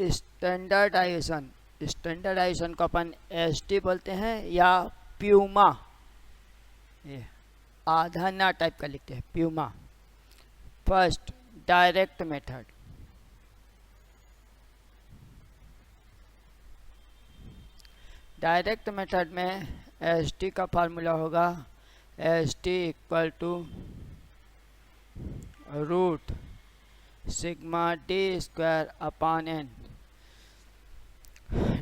Standardisation, standardisation को अपन ST बोलते हैं या प्यूमा, ये आधाना टाइप का लिखते हैं प्यूमा। First direct method, direct method में एस टी का फार्मूला होगा S T equal to root sigma D square upon N.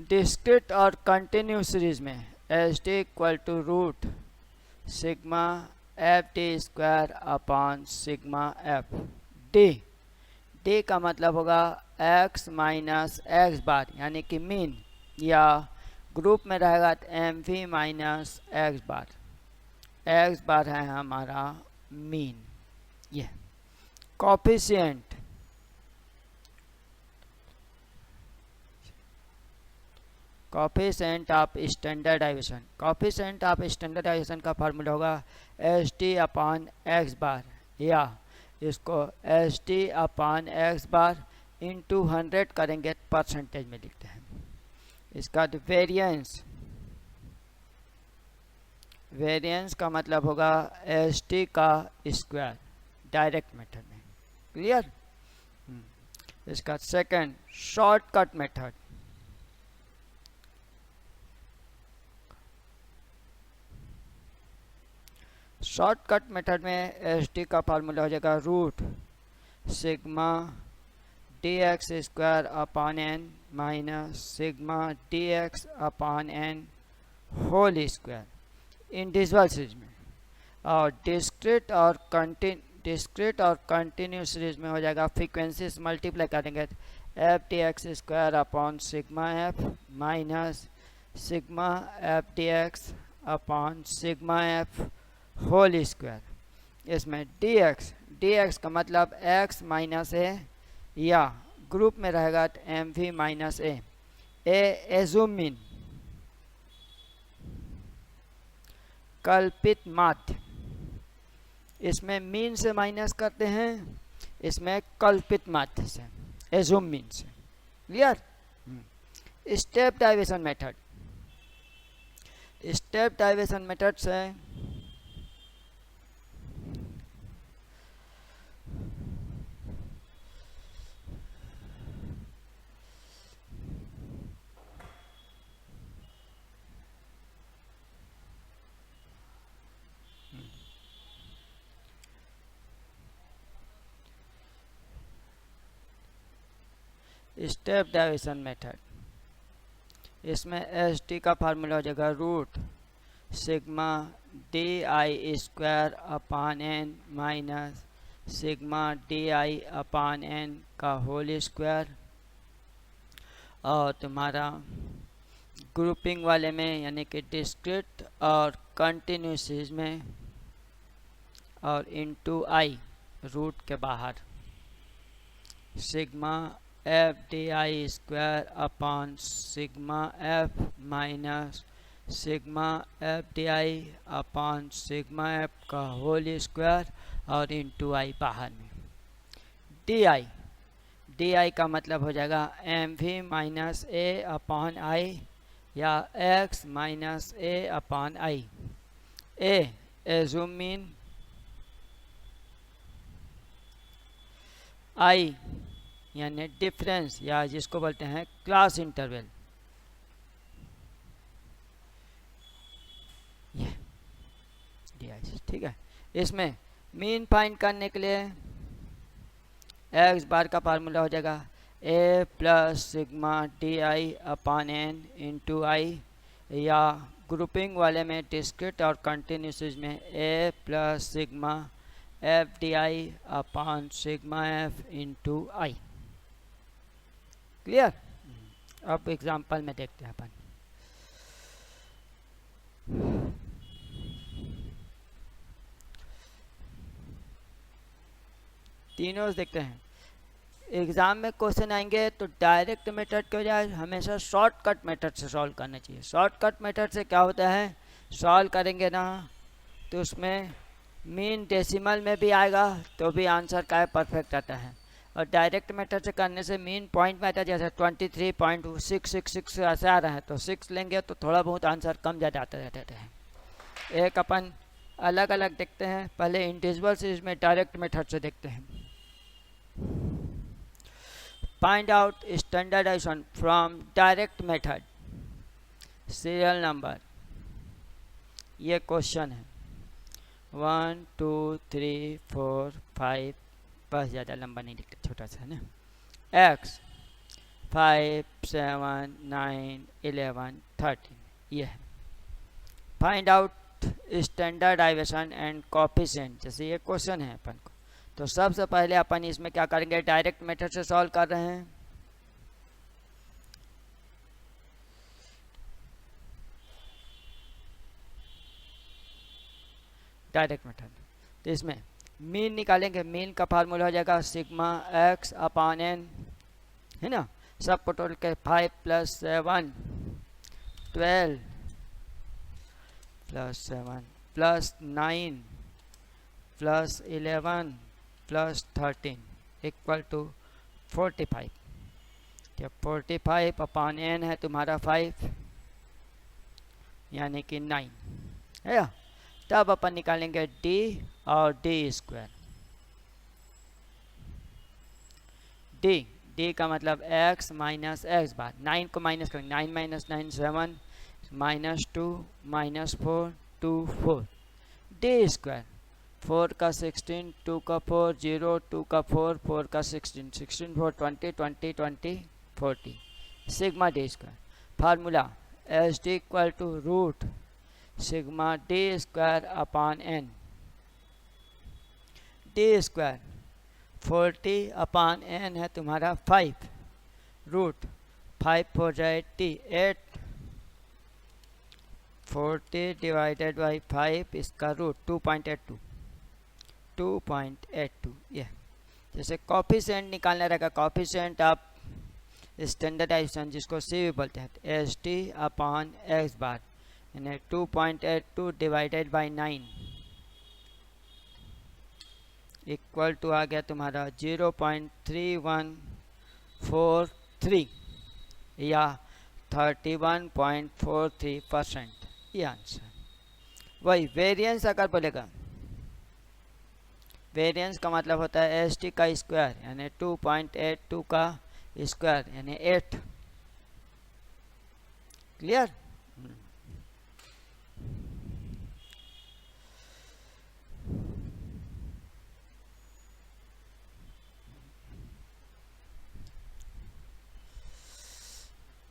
Discrete और कंटिन्यू सीरीज में S T equal to root sigma F D square upon sigma F D. D का मतलब होगा x minus X बार यानी कि mean, या group में रहेगा तो M V minus X bar. X bar है हमारा मीन। ये coefficient, coefficient of standardization, coefficient of standardization का फार्मूला होगा S T upon X bar, या इसको S T upon X bar into 100 करेंगे परसेंटेज में लिखते हैं। इसका वेरिएंस, वेरिएंस का मतलब होगा एस टी का स्क्वायर डायरेक्ट मेथड में। क्लियर? इसका second shortcut method, shortcut method में एस टी का फार्मूला हो जाएगा root sigma D X square upon N minus sigma D X upon N whole square individual series में। और discrete और कंटिन्यू सीरीज में हो जाएगा फ्रीक्वेंसीज मल्टीप्लाई करेंगे F D X square upon sigma F minus sigma F D X upon sigma F whole square. इसमें D X का मतलब एक्स माइनस ए, या ग्रुप में रहेगा तो M V minus A. Assume mean, कल्पित माध्य, इसमें मीन से माइनस करते हैं, इसमें कल्पित माध्य से, एजुम मीन से। Clear? Step deviation method, step deviation method से स्टेप डाइवेशन मेथड, इसमें एस टी का फार्मूला हो जाएगा root sigma D I square upon N minus sigma D I upon N का होल स्क्वायर। और तुम्हारा ग्रुपिंग वाले में यानी कि डिस्क्रीट और कंटिन्यू सीरीज में, और इनटू आई रूट के बाहर sigma F D I square upon sigma F minus sigma F D I upon sigma F का होल स्क्वायर, और इनटू आई बाहर में। डी आई का मतलब हो जाएगा M V minus A upon I, या X minus A upon I. Assume mean, I यानी डिफरेंस, या जिसको बोलते हैं क्लास इंटरवल। ये ठीक है। इसमें मीन फाइंड करने के लिए एक्स बार का फार्मूला हो जाएगा A plus sigma D I upon N into I, या ग्रुपिंग वाले में डिस्क्रीट और कंटिन्यूस में A plus sigma F D I upon sigma F into I. Clear? अब एग्जाम्पल में देखते हैं अपन। तीनों देखते हैं। एग्जाम में क्वेश्चन आएंगे तो डायरेक्ट मेथड के बजाय हमेशा शॉर्टकट मेथड से सॉल्व करना चाहिए। शॉर्टकट मेथड से क्या होता है, सॉल्व करेंगे ना तो उसमें मीन डेसिमल में भी आएगा तो भी आंसर का है परफेक्ट आता है, और डायरेक्ट मेथड से करने से मीन पॉइंट में आता है, जैसे 23.666 ऐसे आ रहा है, तो 6 लेंगे तो थोड़ा बहुत आंसर कम ज़्यादा आता रहता है। एक अपन अलग अलग देखते हैं, पहले इंडिविजुअल सीरीज में डायरेक्ट मेथड से देखते हैं। Find out standardization from direct method, serial number, ये क्वेश्चन है 1 2 3 4 5, बस ज़्यादा लंबा नहीं लिखते, छोटा सा है ना। x 5 7 9 11 13, ये है। Find out standardization and coefficient, जैसे ये क्वेश्चन है अपन को, तो सबसे पहले अपन इसमें क्या करेंगे, डायरेक्ट मेथड से सॉल्व कर रहे हैं। डायरेक्ट मेथड, तो इसमें मीन निकालेंगे। मीन का फार्मूला हो जाएगा सिग्मा x अपॉन n, है ना। सब को टोटल के 5 + 7 12 + 7 + 9 + 11 + 13 = 45। जब 45 अपॉन n है तुम्हारा 5, यानी कि 9 है। तब अपन निकालेंगे d और d²। d का मतलब x माइनस एक्स बार, 9 को माइनस करेंगे, 9 - 9 7 -2 -4 2 4, d²। 4 का 16, 2 का 4 0, 2 का 4 4 का 16 16 4 20 20 20 40, sigma d²। Formula SD = root sigma d² upon n। d² 40 upon n है तुम्हारा 5, रूट 5 4 जाए 8, 40 डिवाइडेड बाई 5, इसका रूट 2.82 2.82, ये। जैसे कोएफिशिएंट निकालना रहेगा, कोएफिशिएंट ऑफ स्टैंडर्डाइजेशन, जिसको सी भी बोलते हैं, SD अपॉन एक्स बार, यानी 2.82 डिवाइडेड बाई 9 इक्वल टू आ गया तुम्हारा 0.3143 या 31.43%, ये आंसर। वही वेरिएंस अगर बोलेगा, वेरिएंस का मतलब होता है SD का स्क्वायर, यानी 2.82 का स्क्वायर यानी 8। क्लियर।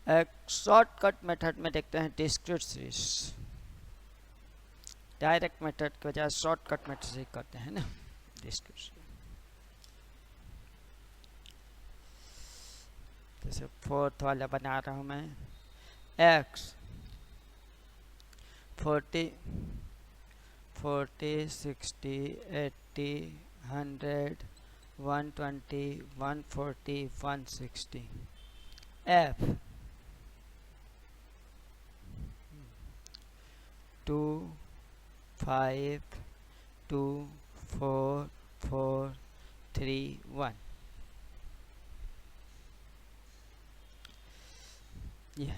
एक शॉर्टकट मेथड में देखते हैं डिस्क्रीट सीरीज। डायरेक्ट मेथड के बजाय शॉर्टकट मेथड से करते हैं ना डिस्क्रीट सीरीज। जैसे 4th वाला बना रहा हूँ मैं, x 40 60 80 100 120 140 160, f 2 5 2 4 4 3 1, ये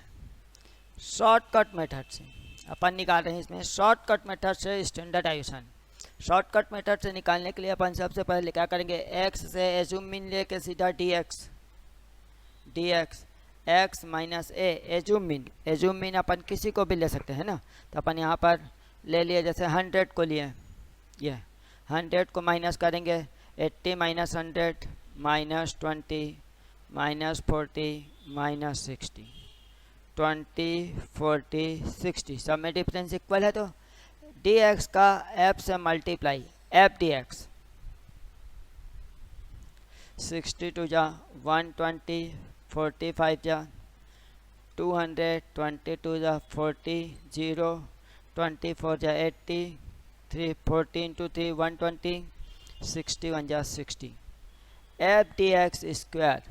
शॉर्टकट मेथड से अपन निकाल रहे हैं। इसमें शॉर्टकट मेथड से स्टैंडर्डाइजेशन, शॉर्टकट मेथड से निकालने के लिए अपन सबसे पहले क्या करेंगे, x से एज्यूम मीन लेके सीधा dx x minus a, assume mean अपन किसी को भी ले सकते हैं ना। तो अपन यहाँ पर ले लिए, जैसे 100 को लिए, ये 100 को माइनस करेंगे, 80 - 100 -20 -40 -60 20 40 60, सब में डिफरेंस इक्वल है, तो dx का f से मल्टीप्लाई, f dx 62 जा 120 45 जा 200 22 जा 40 0 24 जा 80 3 14 to 3 120 61 जा 60, f dx square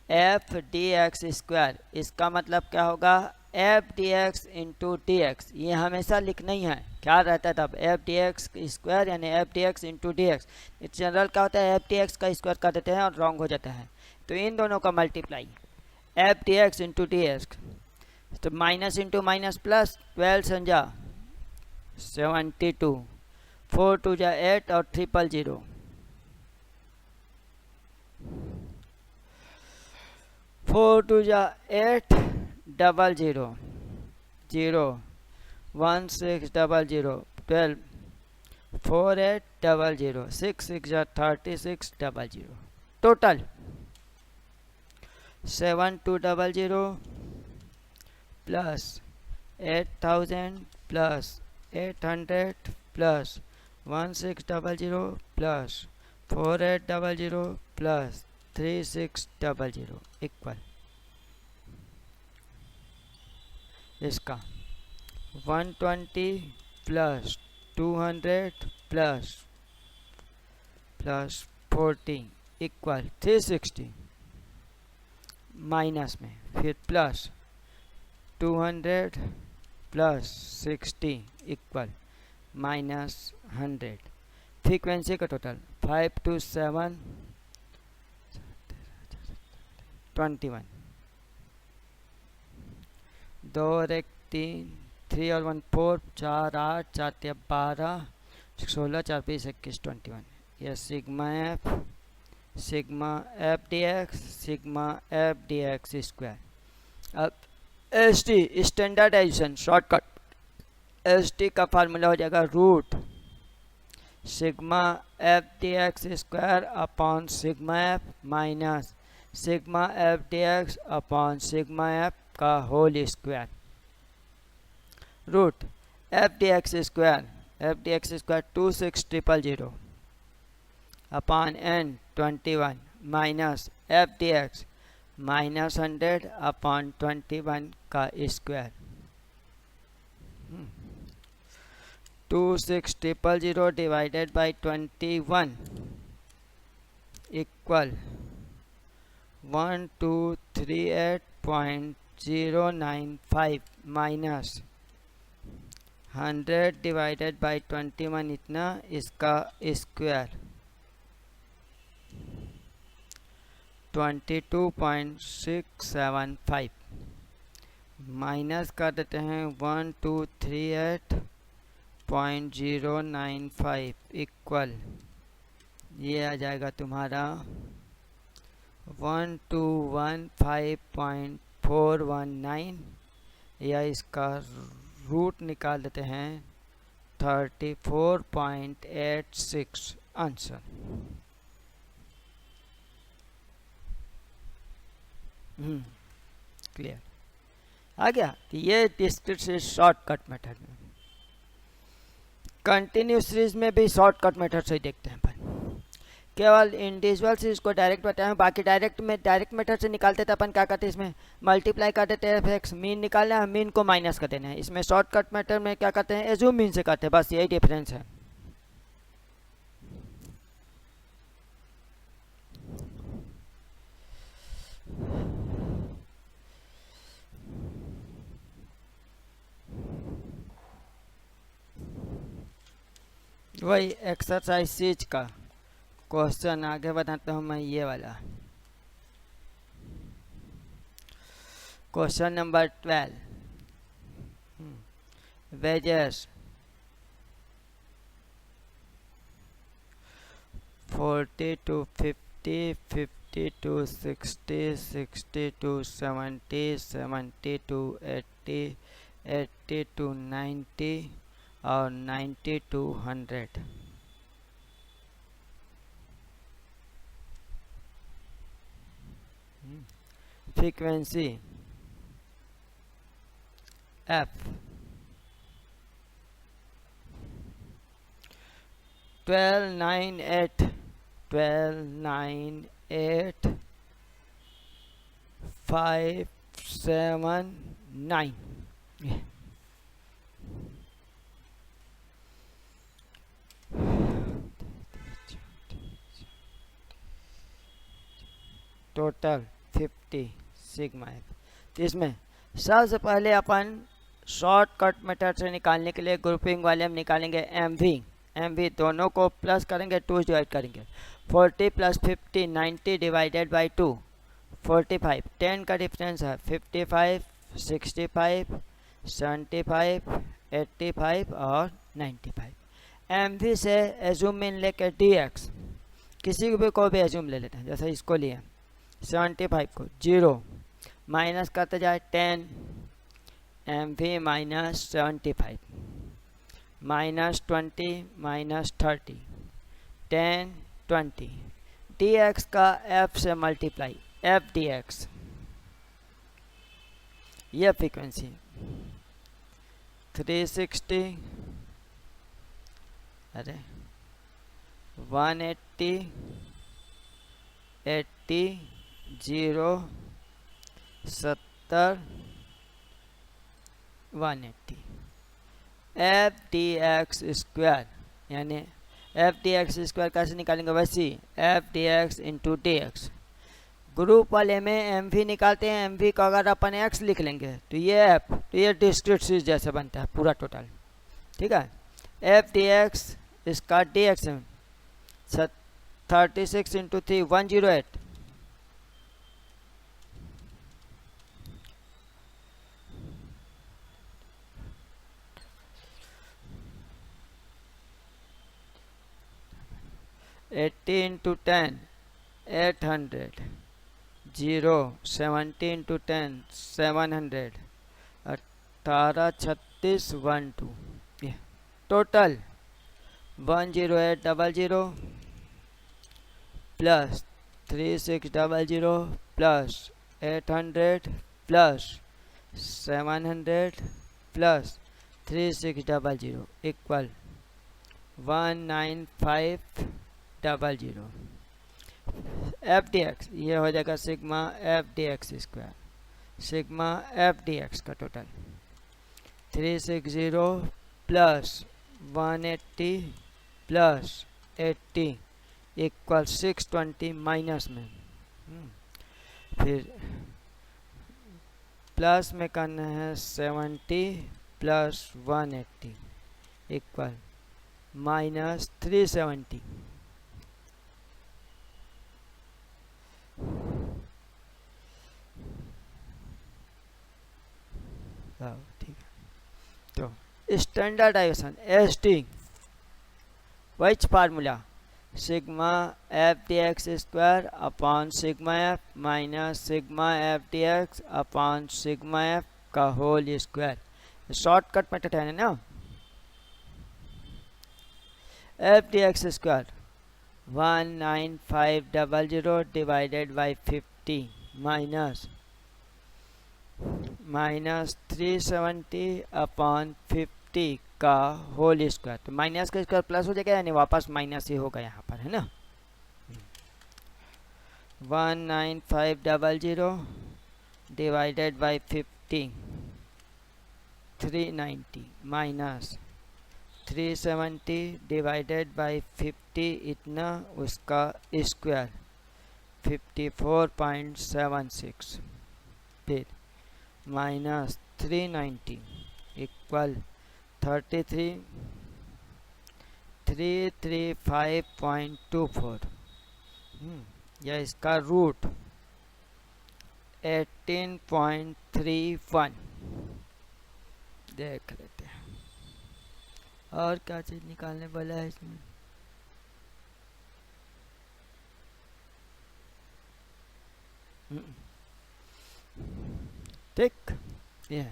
f dx square, इसका मतलब क्या होगा, F D X into D X, ये हमेशा लिखना ही है, क्या रहता है तब एफ डी एक्स स्क्वायर यानी F D X into D x. General क्या होता है एफ डी एक्स का स्क्वायर कर देते हैं और रॉन्ग हो जाता है, तो इन दोनों का multiply F D X into D x, तो माइनस इंटू माइनस प्लस 12 संजा 72, 4 2 जा 8 और 000, 4 2 जा 8 00 0 1 6 00 12 4 8 00 6 6 जा 36 00, total 7200 plus 8000 plus 800 plus 1600 plus 4800 plus 3600 equal इसका 120 प्लस 200 प्लस 40 इक्वल 360, माइनस में फिर plus 200 plus 60 equal minus 100। Frequency का टोटल 5 2 7 21, 2 और 1 3, 3 और 1 4, 4 8, 4 3 12, 16 4 20 21 21, यह sigma F D X sigma F D X square. अब S T standardization shortcut, S T का formula हो जाएगा root sigma F D X square upon sigma F minus sigma F D X upon sigma F का whole square, root F D X square 26000 upon n 21 minus F D X minus 100 upon 21 का square, 26000 divided by 21 equal 1238.095 minus 100 divided by 21 इतना, इसका square 22.675 minus कर देते हैं 1238.095 equal ये आ जाएगा तुम्हारा 1215.419, या इसका रूट निकाल देते हैं 34.86 आंसर। क्लियर आ गया। तो ये डिस्क्रीट सीरीज शॉर्टकट मेथड में, कंटिन्यू सीरीज में भी शॉर्टकट मेथड से ही देखते हैं अपन, केवल इंडिविजुअल सीरीज को डायरेक्ट बताया हूँ, बाकी डायरेक्ट मेथड से निकालते थे अपन क्या करते हैं, इसमें मल्टीप्लाई कर देते हैं, फिर मीन निकालना है, मीन को माइनस कर देना है। इसमें शॉर्टकट मेथड में क्या करते हैं, एज्यूम मीन से करते हैं, बस यही डिफरेंस है। वही एक्सरसाइज सीज का क्वेश्चन आगे बताता हूँ मैं, ये वाला question number 12, wages 40 to 50, 50 to 60, 60 to 70, 70 to 80, 80 to 90 और 90 to 100। Frequency F 1298 579 total 50 sigma F. तो इसमें सबसे पहले अपन शॉर्टकट मेथड से निकालने के लिए ग्रुपिंग वाले हम निकालेंगे एम वी दोनों को प्लस करेंगे, 2 डिवाइड करेंगे। 40 प्लस 50 90 डिवाइडेड बाई 2 45, 10 का डिफरेंस है 55 65 75 85 और 95। एम वी से एज्यूम मीन लेके डी एक्स किसी को भी एज्यूम ले लेते हैं, जैसे इसको लिए 75 को 0 माइनस करते जाए 10 M V minus 75 minus 20 minus 30 10 20 D X का एफ से मल्टीप्लाई एफ डी एक्स, यह फ्रीक्वेंसी 360 अरे 180 80 0 70 180 एफ डी एक्स स्क्वायर, यानी एफ डी एक्स स्क्वायर कैसे निकालेंगे, वैसी F D X into D X. Group वाले में एम वी निकालते हैं, एम वी का अगर अपन एक्स लिख लेंगे तो ये एफ, तो ये डिस्क्रीट सीरीज जैसे बनता है पूरा टोटल, ठीक है। एफ डी एक्स इसका D X 36 into 3 108 80 into 10 800 0 70 into 10 700 18 36 12 ये total 10800 plus 3600 plus 800 plus 700 plus 3600 equal 19500। F D X ये हो जाएगा sigma F D X square, sigma F D X का total 360 plus 180 plus 80 equal 620 minus में, फिर plus में करना है 70 प्लस 180 इक्वल माइनस 370। ठीक है, तो standardization S T which formula sigma F D X square upon sigma F minus sigma F D X upon sigma F का होल स्क्वायर। शॉर्टकट मेथड है ना, F D X square 19500 divided by 50 minus 370 upon 50 का whole square. तो minus का square plus हो जाएगा, यानी वापस माइनस ही होगा यहाँ पर, है ना। 19500 divided by 50 390 minus 370 divided by 50 इतना उसका स्क्वायर 54.76, फिर माइनस 390 इक्वल 335.24, या इसका रूट 18.31। देख लेते हैं और क्या चीज निकालने वाला है इसमें। ठीक, ये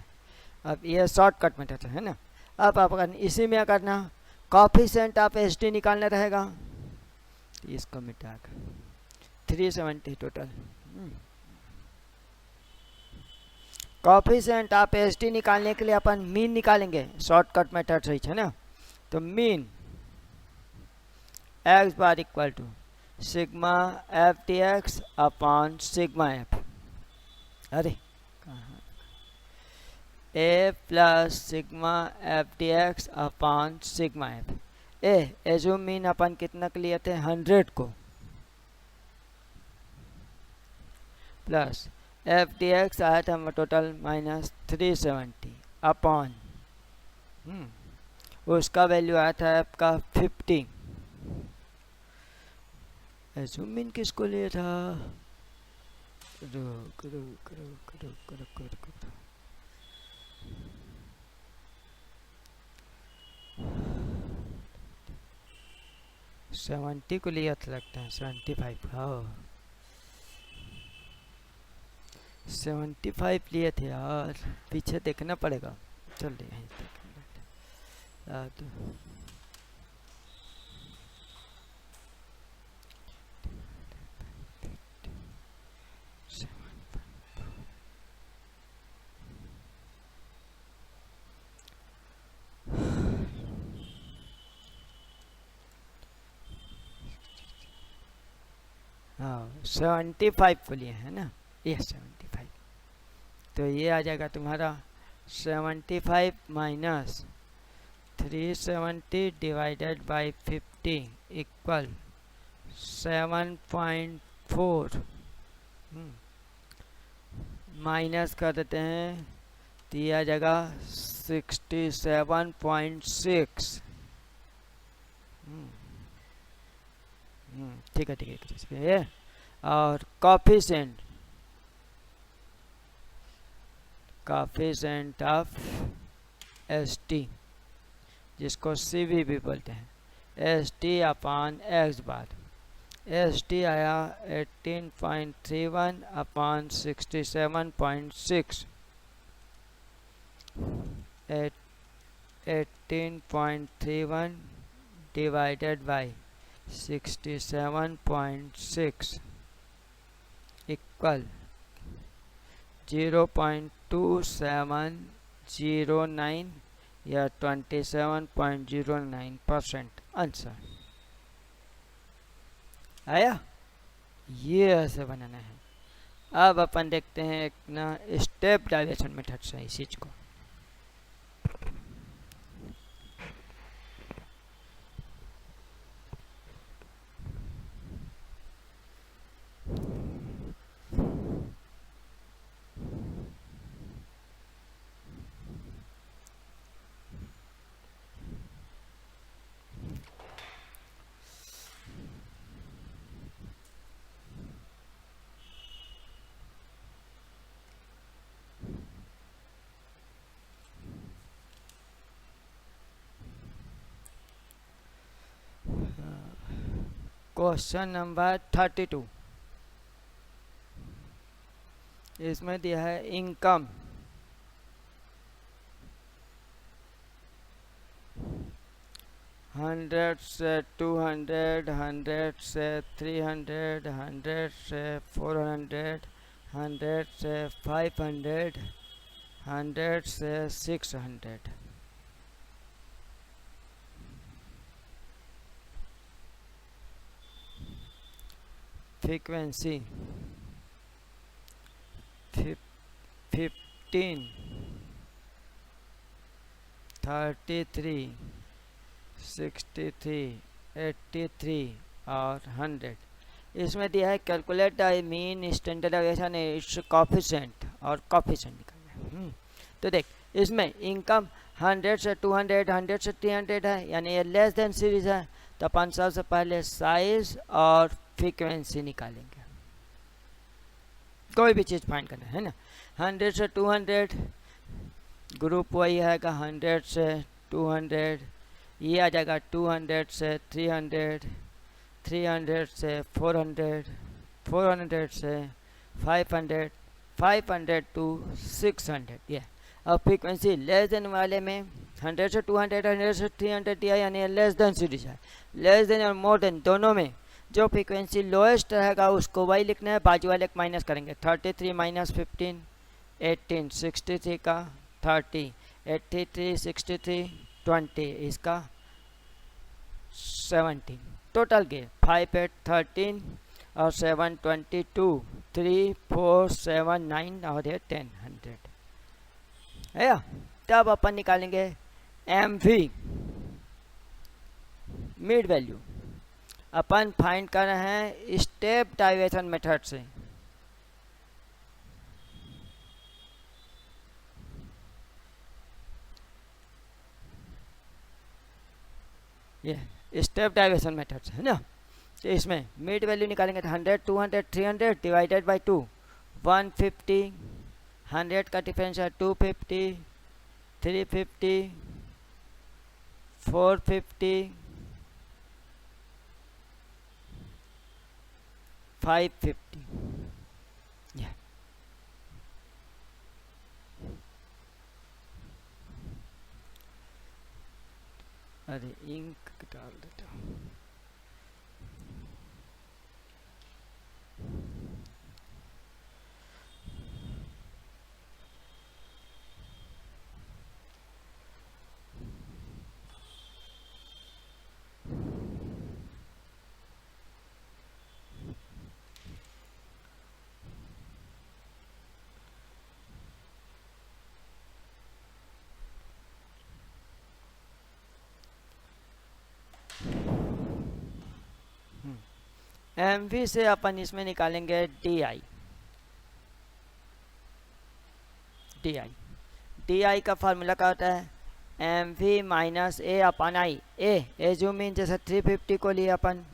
अब ये शॉर्टकट मेथड है ना। अब आप अगर इसी में करना कॉफिशिएंट आप एस टी निकालना रहेगा, इसको मिटा कर 370 टोटल। कॉफिशिएंट आप एस टी निकालने के लिए अपन मीन निकालेंगे, शॉर्टकट मेथड सही है ना। तो mean X bar equal to sigma F D X upon sigma F, अरे A plus sigma F D X upon sigma F. Assume mean अपन कितना के लिए थे 100 को, प्लस एफ डी एक्स आया था हमारा टोटल -370 अपॉन उसका वैल्यू आया था एफ का 50। एज्यूम इन किसको लिया था, रुक रुक रुक रुक रुक रुक रुक 70 को लिया था लगता है, 75 हाँ 75 लिए थे यार, पीछे देखना पड़ेगा। चल यहीं तो हाँ 75 को लिए है ना, ये 75, तो ये आ जाएगा तुम्हारा 75 minus 370 divided by 50 equal 7.4 minus कर देते हैं तो ये आ जाएगा 67.6। ठीक है ये और कॉफिशेंट ऑफ एस टी जिसको सी वी भी बोलते हैं, एस टी अपॉन एक्स बार, एस टी आया 18.31 अपॉन 67.6, 18.31 डिवाइडेड बाई 67.6 इक्वल 0.2709 या 27.09% आंसर आया। ये ऐसे बनाना है। अब अपन देखते हैं एक ना स्टेप डायरेक्शन मेथड से इस चीज को। क्वेश्चन नंबर 32, इसमें दिया है इनकम 100 से 200, 100 से 300, 100 से 400, 100 से 500, 100 से 600। फ्रीक्वेंसी 15, 33, 63, 83 और 100। इसमें दिया है calculate the mean standard deviation it's coefficient और कोएफिशिएंट निकालना है। तो देख इसमें इनकम 100 से 200, 100 से 300 है, यानी ये लेस देन सीरीज है, तो अपन सबसे पहले साइज और फ्रीक्वेंसी निकालेंगे। कोई भी चीज़ फाइंड करना है ना। 100 से 200 ग्रुप वही है का 100 से 200, ये आ जाएगा 200 से 300, 300 से 400, 400 से 500, 500 टू 600 ये। अब फ्रीक्वेंसी लेस देन वाले में 100 से 200, 100 से 300 दिया, यानी लेस देन सीरीज है। लेस देन और मोर देन दोनों में जो फ्रीक्वेंसी लोएस्ट रहेगा उसको वही लिखना है, बाजू वाले माइनस करेंगे। 33 माइनस 15 18, 63 का 30, 83 63 20, इसका 17, टोटल के 5 8 13 और 7 22, 3 4 7 9 और ये 10 100 है। तब अपन निकालेंगे एम वी मिड वैल्यू। अपन फाइंड कर रहे हैं स्टेप डाइवेशन मेथड से। ये स्टेप डाइवर्शन मेथड है ना। तो इसमें मिड वैल्यू निकालेंगे तो 100, 200, 300 डिवाइडेड बाई 2, 150, 100 का डिफरेंस है 250, 350, 450, 550। अरे इंक डाल देता हूँ। MV से अपन इसमें निकालेंगे DI। DI का फार्मूला क्या होता है, MV minus A upon I। ए जो मीन जैसे 350 को लिए अपन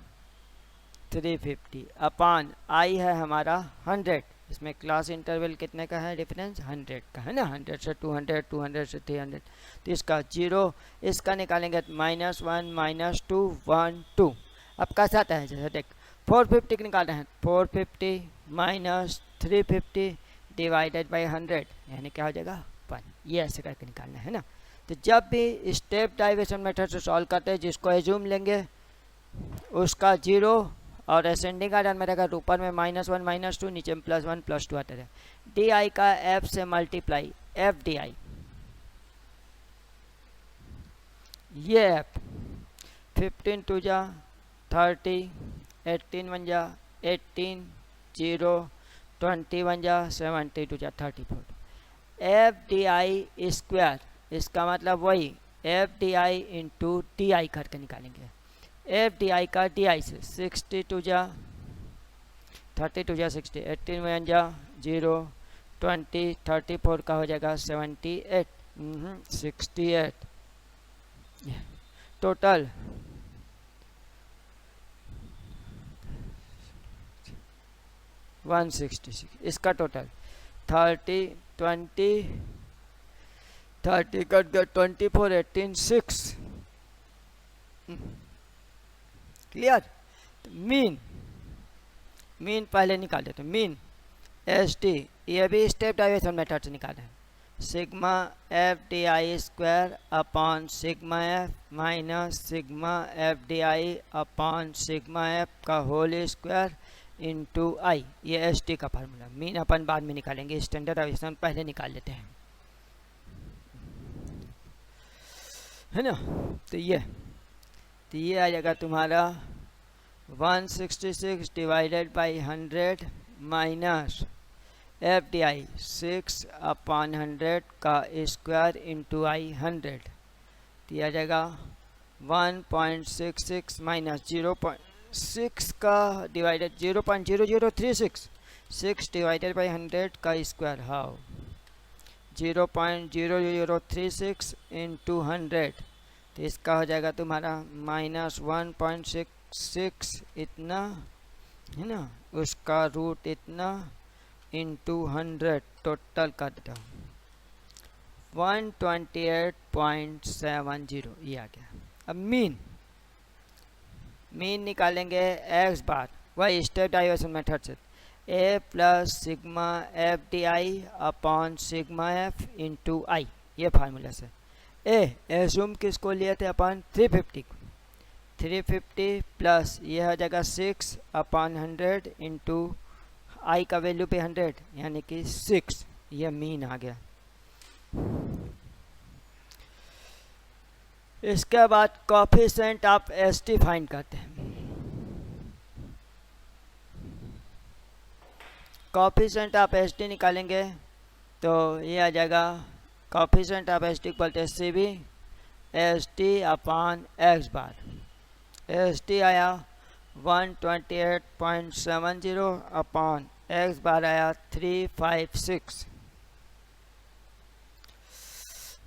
350 अपान I है हमारा 100। इसमें क्लास इंटरवल कितने का है डिफरेंस, 100 का है ना, 100 से 200, 200 से 300। तो इसका 0, इसका निकालेंगे -1, -2, 1, 2। अब कैसा आता है, जैसे देख 450 की निकाल रहे हैं, 450 माइनस 350 डिवाइडेड बाई 100, यानी क्या हो जाएगा 1। ये ऐसे करके निकालना है ना। तो जब भी स्टेप डाइवर्शन मेथड से सॉल्व करते हैं, जिसको एज्यूम लेंगे उसका 0 और असेंडिंग आर्डर में रहेगा, ऊपर में -1, -2, नीचे में +1, +2 आते रहे। DI का F से मल्टीप्लाई, FDI, ये F 15 2 जा 30, 18 1 जा 18, 0 20 1 जा 72 जा 34। FDI स्क्वायर, इसका मतलब वही FDI इंटू DI करके निकालेंगे। FDI का DI से 62 जा 32 जा 60, 18 1 जा 0, 20, 34 का हो जाएगा 78, 68। टोटल 166। इसका टोटल 30, 20, 30 कट गया 24, 18, 6। क्लियर। मीन पहले निकाल देते, मीन ST, ये भी स्टेप डाइवर्शन मेथड से निकाले, sigma FDI square upon sigma F minus sigma FDI upon sigma F का होल स्क्वायर इंटू I। ये ST का फार्मूला। मीन अपन बाद में निकालेंगे, स्टैंडर्ड डाइवर्शन पहले निकाल लेते हैं, है ना। तो ये आ जाएगा तुम्हारा 166 divided by 100 minus FDI 6 upon 100 का स्क्वायर इंटू I 100। तो यह आ जाएगा 1.66 माइनस 0.6 का डिवाइडेड 0.0036, 6 डिवाइडेड बाई 100 का स्क्वायर, हाउ 0.0036 इंटू 100। तो इसका हो जाएगा तुम्हारा -1.66 इतना है ना, उसका रूट इतना इंटू 100, टोटल कर देता हूँ 128.70। ये आ गया। अब मीन निकालेंगे x बार, वही स्टेप डाइवर्शन मेथड से, A plus sigma FDI upon sigma F into I, ये फार्मूला से। एज्यूम किसको लिए थे अपन, 350 को, 350 प्लस ये हो जाएगा 6 अपॉन 100 इंटू I का वैल्यू पे 100 यानी कि 6। ये मीन आ गया। इसके बाद कोएफिशिएंट ऑफ ST फाइंड करते हैं। कोएफिशिएंट ऑफ ST निकालेंगे तो ये आ जाएगा, कोएफिशिएंट ऑफ ST बोलते हैं CB ST अपॉन x बार। ST आया 128.70 अपॉन x बार आया 356।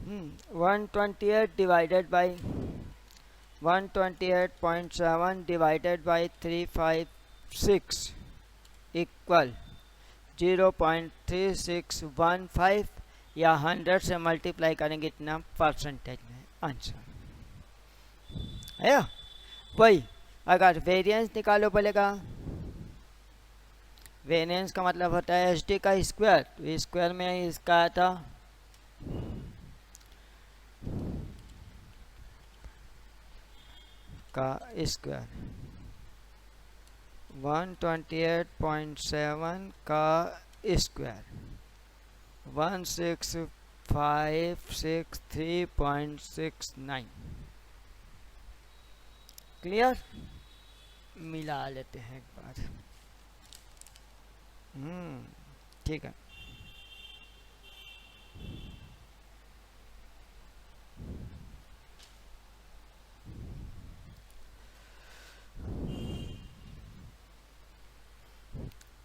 128 divided by 128.7 divided by 356 equal 0.3615 या 100 से मल्टीप्लाई करेंगे इतना परसेंटेज में आंसर है। वही अगर वेरिएंस निकालो बोलेगा, वेरिएंस का मतलब होता है एच डी का स्क्वायर, तो स्क्वायर में इसका आया था का स्क्वायर 128.7 का स्क्वायर 16563.69 क्लियर। मिला लेते हैं एक बार। ठीक है।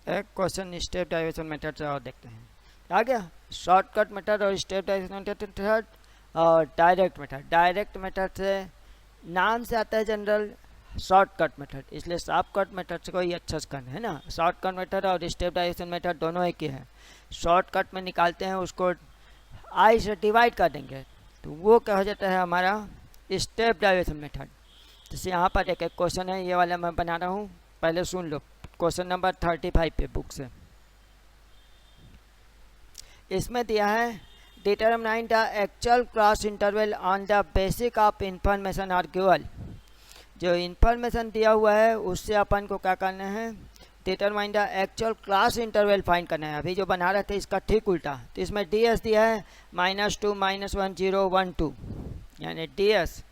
एक क्वेश्चन स्टेप डाइवर्जन मेथड से और देखते हैं। आ गया शॉर्टकट मेथड और स्टेप डाइवर्जन मेथड और डायरेक्ट मेथड। डायरेक्ट मेथड से नाम से आता है जनरल शॉर्टकट मेथड, इसलिए शॉर्टकट मेथड से कोई अच्छा से करना है ना। शॉर्टकट मेथड और स्टेप डाइवर्जन मेथड दोनों एक ही है। शॉर्टकट में निकालते हैं उसको आई से डिवाइड कर देंगे तो वो क्या हो जाता है हमारा स्टेप डाइवर्जन मेथड। जैसे यहाँ पर एक क्वेश्चन है, ये वाला मैं बना रहा हूँ, पहले सुन लो। क्वेश्चन नंबर 35 पे बुक से इसमें दिया है determine the actual cross interval on the basic of information are given. जो इंफॉर्मेशन दिया हुआ है उससे अपन को क्या करना है, determine the actual class interval find करना है। अभी जो बना रहे थे इसका ठीक उल्टा, तो इसमें डी एस दिया है -2 -1012 यानी डी एस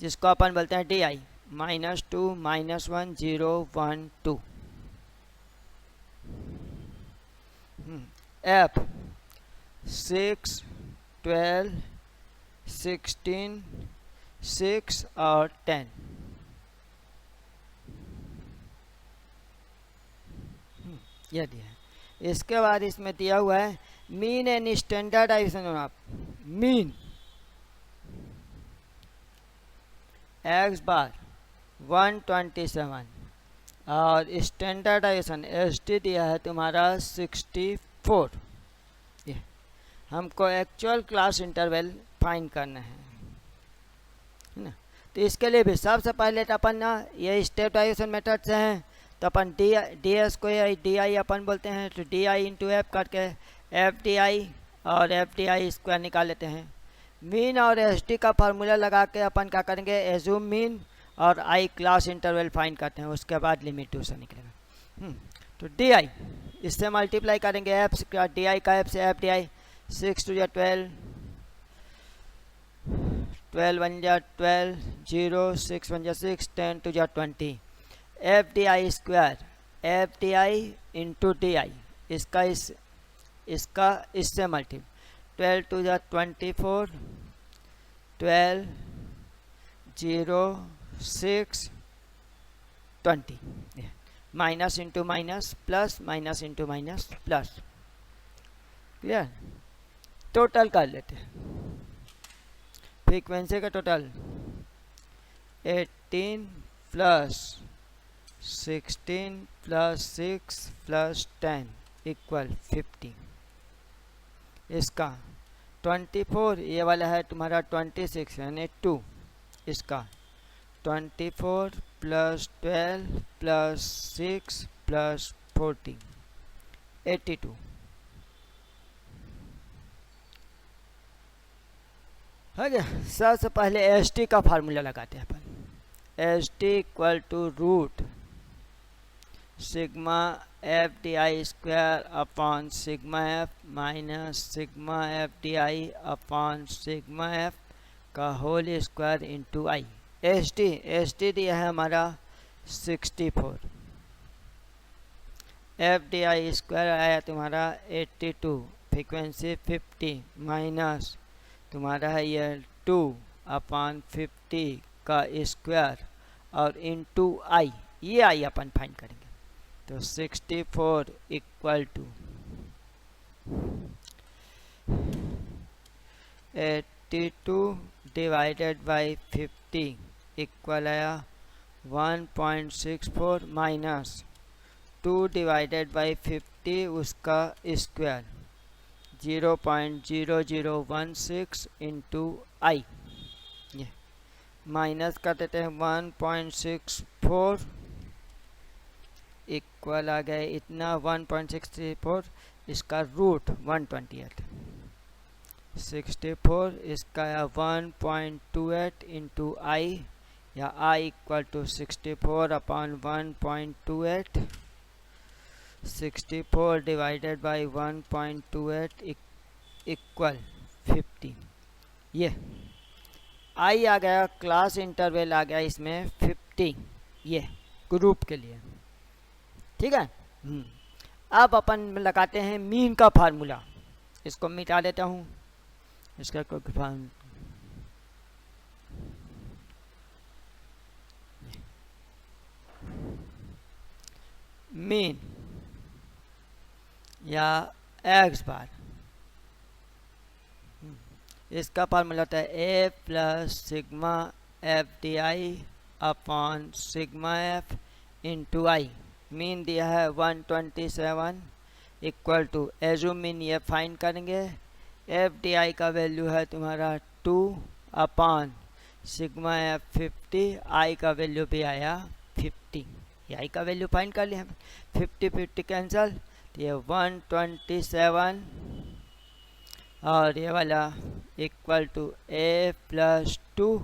जिसको अपन बोलते हैं डी आई -2 -1012 एफ 6 12 16 6 और 10 ये दिया है। इसके बाद इसमें दिया हुआ है mean and standardization of mean X bar 127 और स्टैंडर्डाइजेशन एस टी दिया है तुम्हारा 64। ये हमको एक्चुअल क्लास इंटरवल फाइंड करना है ना। तो इसके लिए भी सबसे पहले तो अपन ना ये स्टेप डाइवर्जन मेथड से हैं तो अपन डी एस को डी आई अपन बोलते हैं, तो डी आई इंटू एफ करके एफ डी आई और एफ डी आई स्क्वायर निकाल लेते हैं। मीन और एस टी का फार्मूला लगा के अपन क्या करेंगे, एज्यूम मीन और आई क्लास इंटरवल फाइंड करते हैं, उसके बाद लिमिट टू से निकलेगा। तो डी आई इससे मल्टीप्लाई करेंगे एफ डी आई का एफ से F D I 6 2 12 12 1 12 0 6 1 6 10 2 20 F D I square F D I into D I इसका इससे multi 12 2 24 12 0 6 20 minus into minus plus minus into minus plus. Clear. Total कर लेते हैं frequency का total 18 plus 16 plus 6 plus 10 equal 50। इसका 24 ये वाला है तुम्हारा 26 यानी 2, इसका 24 प्लस 12 प्लस 6 प्लस 14 82। हो गया। सबसे पहले एस टी का फार्मूला लगाते हैं अपन। S T equal to root sigma F D I square upon sigma F minus sigma F D I upon sigma F का whole square into I. S T दिया है हमारा 64, एफ डी आई स्क्वायर आया तुम्हारा 82, frequency 50 minus तुम्हारा है ये 2 upon 50 का स्क्वायर और इंटू आई, ये आई अपन फाइंड करेंगे। तो 64 equal to 82 divided by 50 equal आया 1.64 माइनस 2 डिवाइडेड बाई 50 उसका स्क्वायर 0.0016 इंटू आई, ये माइनस कर देते हैं 1.64 इक्वल आ गया इतना 1.64 इसका रूट 128 64 इसका 1.28 इंटू आई या I equal to 64 upon 1.28 64 divided by 1.28 equal 50। ये आई आ गया, क्लास इंटरवल आ गया इसमें 50, ये ग्रुप के लिए, ठीक है। अब अपन लगाते हैं मीन का फार्मूला, इसको मिटा देता हूँ, इसका कोई मीन या एक्स बार, इसका फार्मूला होता है A plus sigma F D I upon sigma F into I. Mean दिया है 127 इक्वल टू एज्यूम मीन ये फाइंड करेंगे, एफ डी आई का वैल्यू है तुम्हारा 2 अपॉन सिग्मा एफ 50, आई का वैल्यू भी आया 50, ये आई का वैल्यू फाइंड कर लिया हमें, 50 कैंसल, तो ये 127 और ये वाला इक्वल टू ए प्लस 2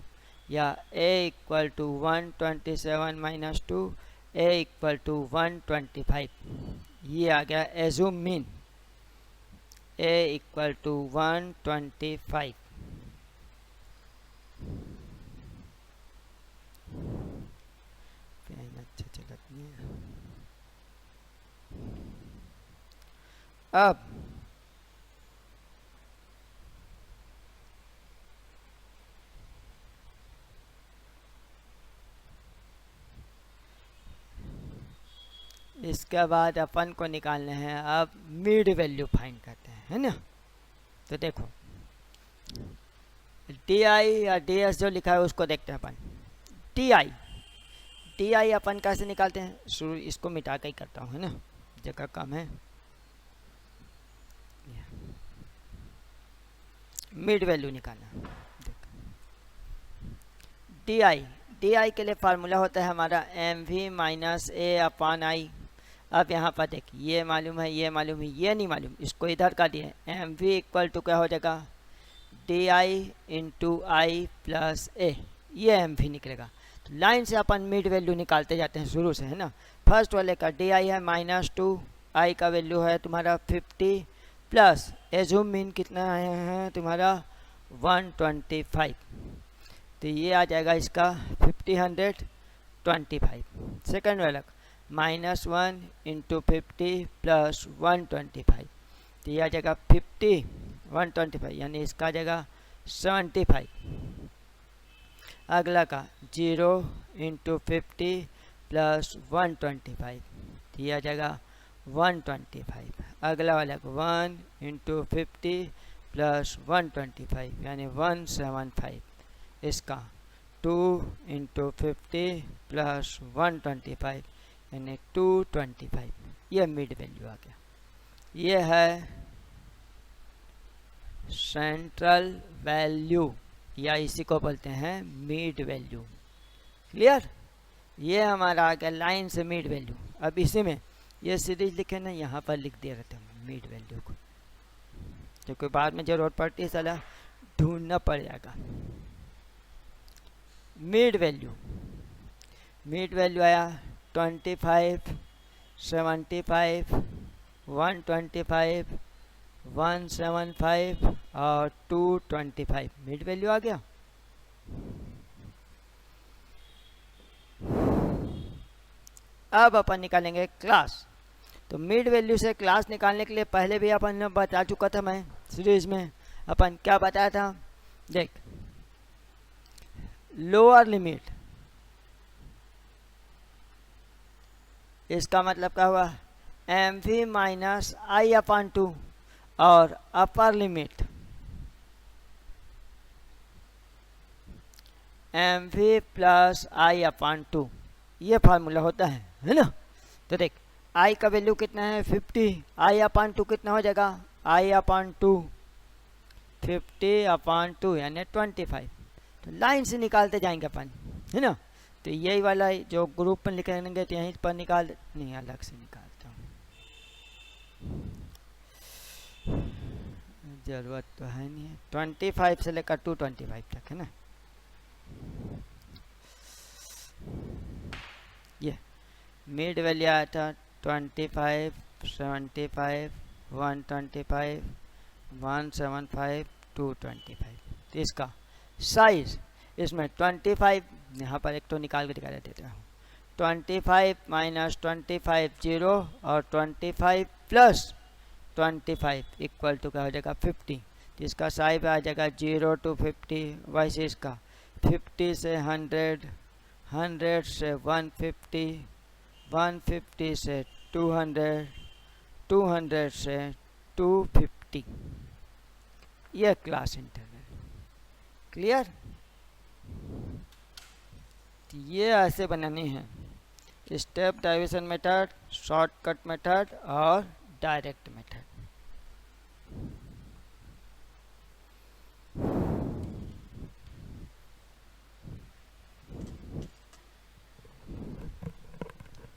या A equal to 127 minus 2, A equal to 125, ये आ गया assume mean, A equal to 125। अच्छा चलत नहीं है। अब इसके बाद अपन को निकालने हैं अब मिड वैल्यू फाइंड करते हैं, है ना। तो देखो डी आई या डी एस जो लिखा है उसको देखते हैं अपन। डी आई अपन कैसे निकालते हैं, शुरू इसको मिटा के ही करता हूँ, है ना, जगह कम है। मिड वैल्यू निकालना, डी आई के लिए फार्मूला होता है हमारा M V minus A upon I. अब यहाँ पर देखिए ये मालूम है, ये मालूम है, ये नहीं मालूम, इसको इधर का दिए, एम वी इक्वल टू क्या हो जाएगा D I into I plus A, ये एम वी निकलेगा। तो लाइन से अपन मिड वैल्यू निकालते जाते हैं शुरू से, है ना। फर्स्ट वाले का डी आई है -2, आई का वैल्यू है तुम्हारा 50 प्लस एज्यूम मीन कितना है तुम्हारा 125, तो ये आ जाएगा इसका 50/125। सेकेंड वाला -1 इंटू 50 प्लस 125, तो ये आ जाएगा 50/125, यानी इसका आ जाएगा 75। अगला का 0 इंटू 50 प्लस 125, तो ये आ जाएगा 125। अगला वाला को 1 इंटू 50 प्लस 125 यानी 175। इसका 2 इंटू 50 प्लस 125 यानी 225, ये मिड वैल्यू आ गया। ये है सेंट्रल वैल्यू या इसी को बोलते हैं मिड वैल्यू। क्लियर, ये हमारा आ गया लाइन से मिड वैल्यू। अब इसी में ये सीरीज लिखे ना, यहाँ पर लिख दे रहते हैं मिड वैल्यू को, क्योंकि बाद में जरूरत पड़ती है साला ढूंढना पड़ जाएगा। मिड वैल्यू आया 25, 75, 125, 175 और 225, मिड वैल्यू आ गया। अब अपन निकालेंगे क्लास। तो मिड वैल्यू से क्लास निकालने के लिए पहले भी अपन ने बता चुका था, मैं सीरीज में अपन क्या बताया था, देख लोअर लिमिट, इसका मतलब क्या हुआ M V minus I upon 2, और upper limit M V plus I upon 2, ये फार्मूला होता है ना। तो देख आई का वैल्यू कितना है 50, आई अपान 2 कितना हो जाएगा, आई अपान 2 50 अपान 2 यानी 25। तो लाइन से निकालते जाएंगे अपन, है ना। तो यही वाला जो ग्रुप में लिखेंगे तो यहीं पर निकाल, नहीं अलग से निकालता हूँ, ज़रूरत तो है नहीं है। 25 से लेकर 225 तक है ना। ये मिड वैल्यू आया था 25, 75, 125, 175, 225। तो इसका साइज इसमें 25, यहाँ पर एक तो निकाल के दिखा देता हूँ, 25 माइनस 25 0 और 25 प्लस 25 इक्वल टू क्या हो जाएगा 50। तो इसका साइज आ जाएगा 0 to 50, वैसे इसका 50 से 100, 100 से 150, 150 से 200, 200 से 250। यह क्लास इंटरवल क्लियर। ये ऐसे बनानी है, स्टेप डाइविजन मेथड, शॉर्टकट मेथड और डायरेक्ट मेथड।